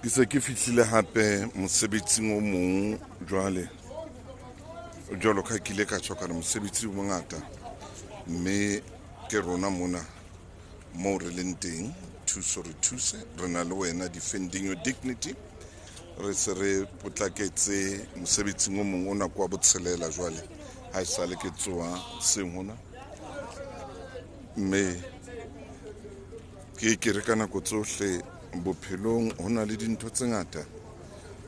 Ke se ke fihlile hape mosebetsing o mong jwalo ka kile ka tswa ka re mosebetsi o mongata mme ke rona mona mo re leng teng Thuso re thuse re na le wena defending your dignity re se re potlaketse mosebetsing o mong o nako wa botshelela jwale ha e sale ke tsoa seng hona mme ke re ka nako tsohle bophelong hona le dintho tse ngata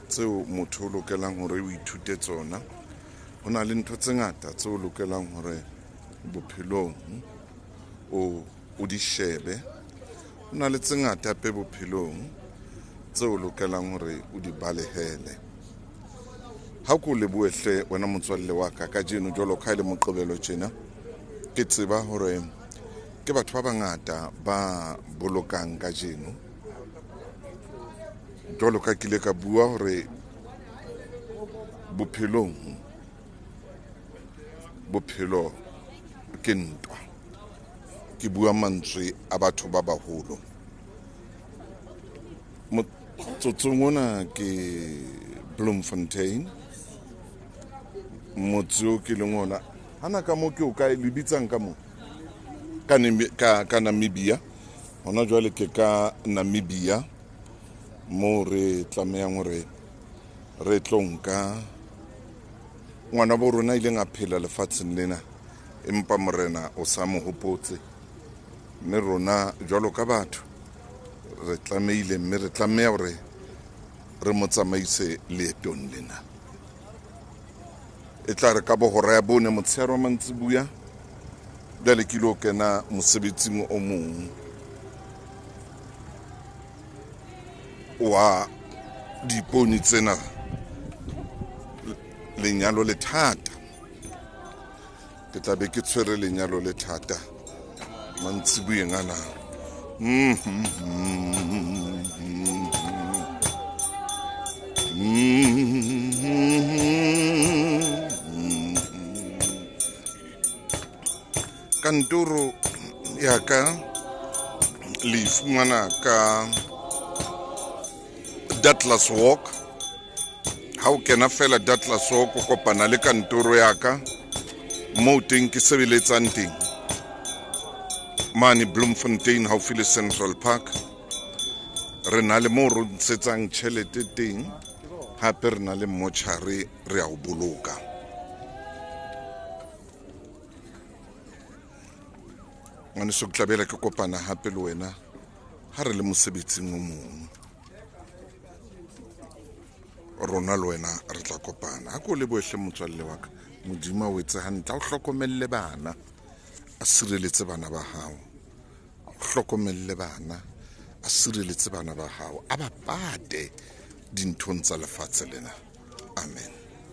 tseo motho o lokelang hore o ithute tsona hona le ntho tse ngata tseo o lokelang hore bophelong o di shebe hona le tse ngata pe bophelong tseo o lokelang hore o di balehele ha ko lebohle wena motswalle wa ka jeno jwalo ka ile moqebelo tjena ke tseba hore ke batho ba bangata ba bolokang ka jeno jwalo ka kile ka bua hore bophelo ke ntwa ke bua mantswe a batho ba baholo motsotsong ona ke Bloemfontein motse o ke leng ona hana ka mo ke o ka lebitsang ka mo ka Namibia hona jwale ke ka Namibia mo re tlamehang hore re tlonka ngwana bo rona ile nga phela lefatsheng lena empa morena o sa mo hopotse mme rona jwalo ka batho re tlameha hore re mo tsamaise leetong lena e tla re ka bohora ya bone motshehare wa mantsibuya jwale ke lo kena mosebetsing o mong wa diponi tsena lenyalo le thata ke tla be ke tshwere lenyalo le thata mantsibuyeng ana kantoro ya ka le fumana ka Datlas Walk ha o kena fela Datlas Walk o kopana le kantoro ya ka mo teng ke sebeletsang teng mane Bloemfontein haufi le Central Park re na le mo re ntshetsang tjhelete teng hape re na le mochari re a o boloka ngane so tlabela ke kopana hape le wena ha re le mosebetsing o mong rona le wena re tla kopana ha ko le bohle motswalle wa ka modimo o etse hantle o hlokomelle bana a sireletse bana ba hao o hlokomelle bana a sireletse bana ba hao a ba pate dinthong tsa lefatshe lena amen.